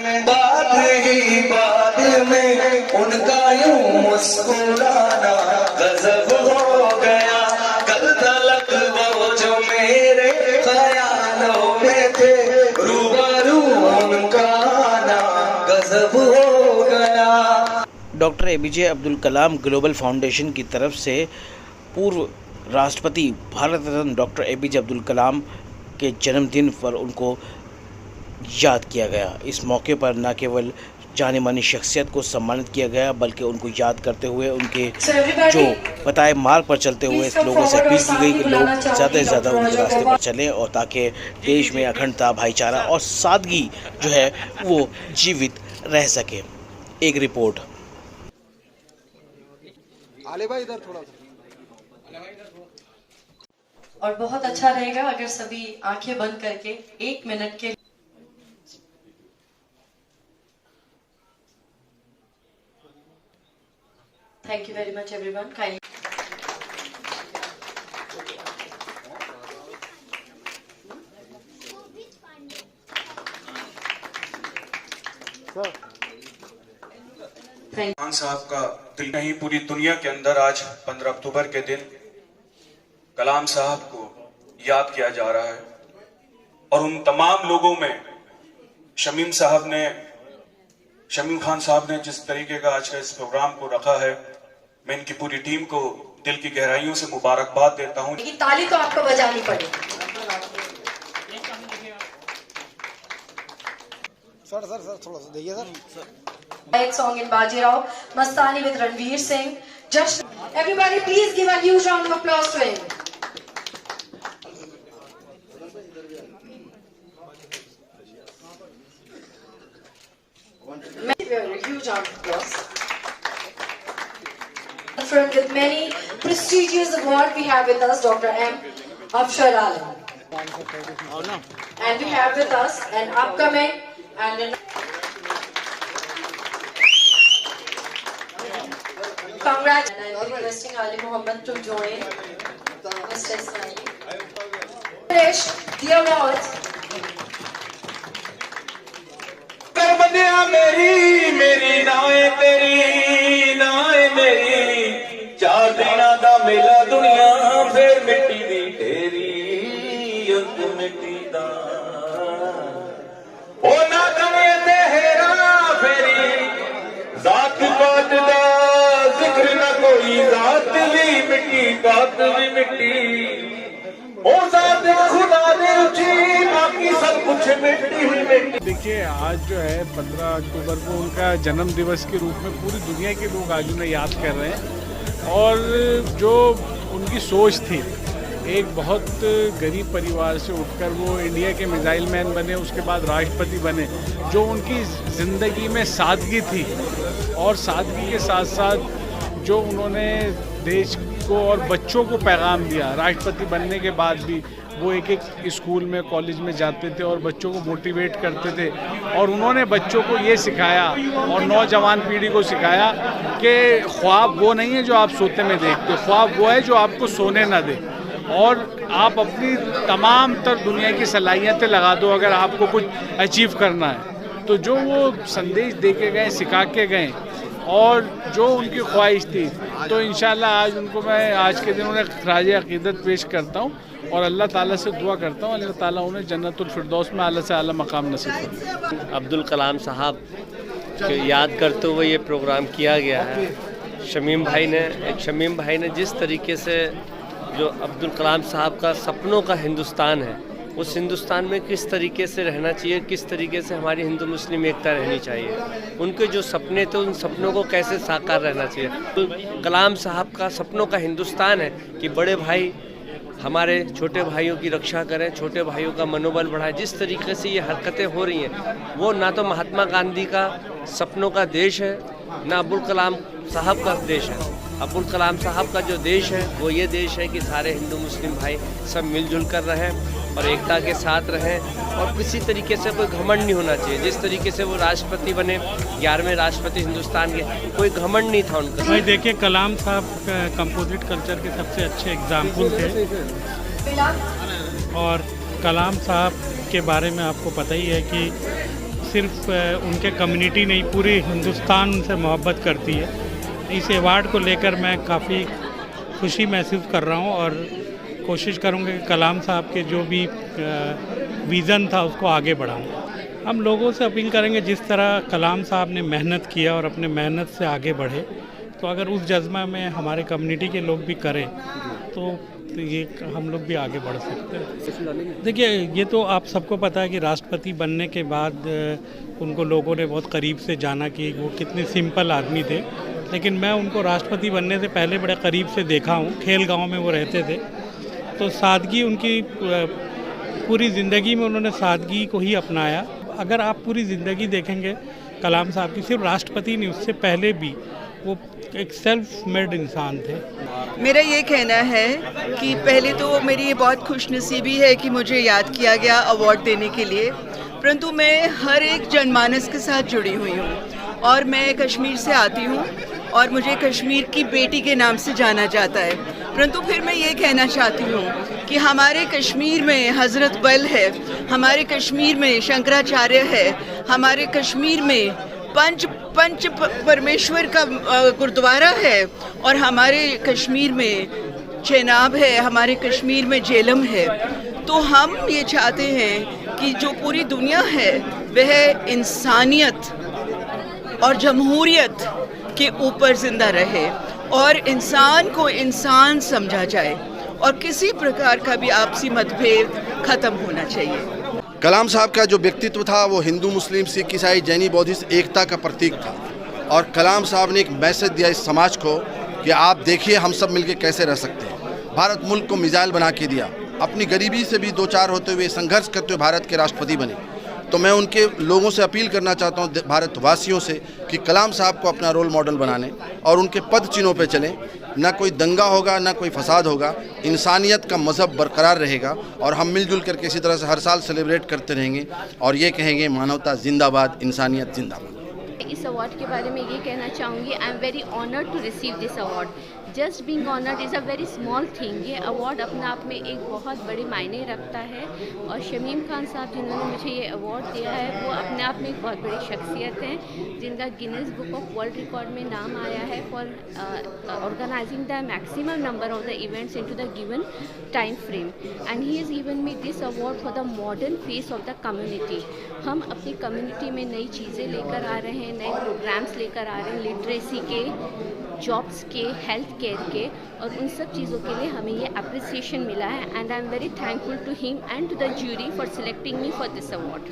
बात ही बात में उनका यूं मुस्कुराना गजब हो गया। कल तलक वो जो मेरे ख्यालों में थे, रूबरू उनका आना गजब हो गया। Doctor APJ Abdul Kalam global foundation की तरफ से पूर्व राष्ट्रपति भारत रत्न डॉक्टर एपीजे अब्दुल कलाम के जन्मदिन पर उनको याद किया गया। इस मौके पर न केवल जाने मानी शख्सियत को सम्मानित किया गया, बल्कि उनको याद करते हुए उनके जो बताए मार्ग पर चलते हुए लोगों से अपील की गई कि लोग ज़्यादा से ज़्यादा उनके रास्ते पर चलें और ताकि देश में अखंडता, भाईचारा और सादगी जो है वो जीवित रह सके। एक रिपोर्ट। आले भाई इधर थोड़ा और बहुत अच्छा रहेगा अगर सभी आंखें बंद करके 1 मिनट के Thank you very much everyone. Kindly. Khan साहब का दिल नहीं, पूरी दुनिया के अंदर आज 15 अक्टूबर के दिन कलाम साहब को याद किया जा रहा है। और उन तमाम लोगों में शमीम खान साहब ने जिस तरीके का आज का इस प्रोग्राम को रखा है, मैं इनकी पूरी टीम को दिल की गहराइयों से मुबारकबाद देता हूं। लेकिन ताली तो आपको बजानी पड़ेगी। सर थोड़ा सा देखिए सर। एक song in Bajirao Mastani with Ranveer Singh. Just everybody please give a huge round of applause to him. A huge round of applause. With many prestigious awards, we have with us Dr. M. Afshar Alam. And we have with us an upcoming and congrats. And I'm requesting Ali Muhammad to join Mr. Ismaili. Finish the awards. मेरी नाए तेरी नाए मेरी, 4 दिना दा मेला दुनिया फिर मिट्टी दी ढेरी, अंत मिट्टी दा ओ ना कमे ते हेरा फेरी, जात पात दा जिक्र ना कोई, जात भी मिट्टी पात भी मिट्टी, ओ जात खुदा दे रुचि बाकी सब कुछ मिट्टी ही मिट्टी। देखिए, आज जो है 15 अक्टूबर को उनका जन्म दिवस के रूप में पूरी दुनिया के लोग आज उन्हें याद कर रहे हैं। और जो उनकी सोच थी, एक बहुत गरीब परिवार से उठकर वो इंडिया के मिसाइल मैन बने, उसके बाद राष्ट्रपति बने। जो उनकी ज़िंदगी में सादगी थी और सादगी के साथ साथ जो उन्होंने देश को और बच्चों को पैगाम दिया, राष्ट्रपति बनने के बाद भी वो एक स्कूल में, कॉलेज में जाते थे और बच्चों को मोटिवेट करते थे। और उन्होंने बच्चों को ये सिखाया और नौजवान पीढ़ी को सिखाया कि ख्वाब वो नहीं है जो आप सोते में देखते हो, ख्वाब वो है जो आपको सोने ना दे। और आप अपनी तमाम तर दुनिया की सलाहियतें लगा दो अगर आपको कुछ अचीव करना है। तो जो वो संदेश दे के गए, सिखा के गए और जो उनकी ख्वाहिश थी, तो इंशाल्लाह आज उनको मैं आज के दिन उन्हें खराज अक़ीदत पेश करता हूँ और अल्लाह ताला से दुआ करता हूँ अल्लाह ताला उन्हें जन्नतुल फिरदौस में आला से आला मकाम नसीब करे। अब्दुल कलाम साहब को याद करते हुए ये प्रोग्राम किया गया है। शमीम भाई ने जिस तरीके से जो अब्दुल कलाम साहब का सपनों का हिंदुस्तान है, उस हिंदुस्तान में किस तरीके से रहना चाहिए, किस तरीके से हमारी हिंदू मुस्लिम एकता रहनी चाहिए, उनके जो सपने थे उन सपनों को कैसे साकार रहना चाहिए। तो कलाम साहब का सपनों का हिंदुस्तान है कि बड़े भाई हमारे छोटे भाइयों की रक्षा करें, छोटे भाइयों का मनोबल बढ़ाएं। जिस तरीके से ये हरकतें हो रही हैं, वो ना तो महात्मा गांधी का सपनों का देश है, ना अब्दुल कलाम साहब का देश है। अब्दुल कलाम साहब का जो देश है वो ये देश है कि सारे हिंदू मुस्लिम भाई सब मिलजुल कर रहें और एकता के साथ रहें और किसी तरीके से कोई घमंड नहीं होना चाहिए। जिस तरीके से वो राष्ट्रपति बने, 11वें राष्ट्रपति हिंदुस्तान के, कोई घमंड नहीं था उनका। भाई देखिए, कलाम साहब कंपोजिट कल्चर के सबसे अच्छे एग्जाम्पल थे। और कलाम साहब के बारे में आपको पता ही है कि सिर्फ उनके कम्युनिटी नहीं, पूरे हिंदुस्तान उनसे मोहब्बत करती है। इस अवार्ड को लेकर मैं काफ़ी खुशी महसूस कर रहा हूँ और कोशिश करूँगा कि कलाम साहब के जो भी विज़न था उसको आगे बढ़ाऊँ। हम लोगों से अपील करेंगे, जिस तरह कलाम साहब ने मेहनत किया और अपने मेहनत से आगे बढ़े, तो अगर उस जज्बा में हमारे कम्युनिटी के लोग भी करें तो ये हम लोग भी आगे बढ़ सकते हैं। देखिए, ये तो आप सबको पता है कि राष्ट्रपति बनने के बाद उनको लोगों ने बहुत करीब से जाना कि वो कितने सिंपल आदमी थे, लेकिन मैं उनको राष्ट्रपति बनने से पहले बड़े करीब से देखा हूँ। खेल गाँव में वो रहते थे, तो सादगी उनकी पूरी ज़िंदगी में उन्होंने सादगी को ही अपनाया। अगर आप पूरी ज़िंदगी देखेंगे कलाम साहब की, सिर्फ राष्ट्रपति नहीं, उससे पहले भी वो एक सेल्फ मेड इंसान थे। मेरा ये कहना है कि पहले तो मेरी ये बहुत खुशनसीबी है कि मुझे याद किया गया अवार्ड देने के लिए, परंतु मैं हर एक जनमानस के साथ जुड़ी हुई हूँ और मैं कश्मीर से आती हूँ और मुझे कश्मीर की बेटी के नाम से जाना जाता है। परंतु फिर मैं ये कहना चाहती हूँ कि हमारे कश्मीर में हज़रत बल है, हमारे कश्मीर में शंकराचार्य है, हमारे कश्मीर में पंच परमेश्वर का गुरुद्वारा है और हमारे कश्मीर में चेनाब है, हमारे कश्मीर में झेलम है। तो हम ये चाहते हैं कि जो पूरी दुनिया है वह इंसानियत और जमहूरियत के ऊपर जिंदा रहे और इंसान को इंसान समझा जाए और किसी प्रकार का भी आपसी मतभेद खत्म होना चाहिए। कलाम साहब का जो व्यक्तित्व था वो हिंदू, मुस्लिम, सिख, ईसाई, जैनी, बौद्धिस्ट एकता का प्रतीक था और कलाम साहब ने एक मैसेज दिया इस समाज को कि आप देखिए हम सब मिलके कैसे रह सकते हैं। भारत मुल्क को मिसाइल बना के दिया, अपनी गरीबी से भी दो चार होते हुए संघर्ष करते हुए भारत के राष्ट्रपति बने। तो मैं उनके लोगों से अपील करना चाहता हूँ, भारतवासियों से, कि कलाम साहब को अपना रोल मॉडल बनाने और उनके पद चिन्हों पे चलें। ना कोई दंगा होगा, ना कोई फसाद होगा, इंसानियत का मज़हब बरकरार रहेगा और हम मिलजुल करके इसी तरह से हर साल सेलिब्रेट करते रहेंगे और ये कहेंगे मानवता जिंदाबाद, इंसानियत जिंदाबाद। इस अवार्ड के बारे में ये कहना चाहूँगी, I am very honoured to receive this award. Just being honoured is a very small thing. ये अवार्ड अपने आप में एक बहुत बड़े मायने रखता है और शमीम खान साहब जिन्होंने मुझे ये अवार्ड दिया है वो अपने आप में एक बहुत बड़ी शख्सियत हैं जिनका Guinness book of world record में नाम आया है for organising the maximum number of the events into the given time frame and he is given me this award for the modern face of the community. हम अपनी community में नई चीज़ें लेकर आ रहे हैं, नए प्रोग्राम्स लेकर आ रहे हैं, लिटरेसी के, जॉब्स के, हेल्थ केयर के, और उन सब चीज़ों के लिए हमें ये अप्रिसिएशन मिला है and I am very thankful to him and to the jury for selecting me for this award.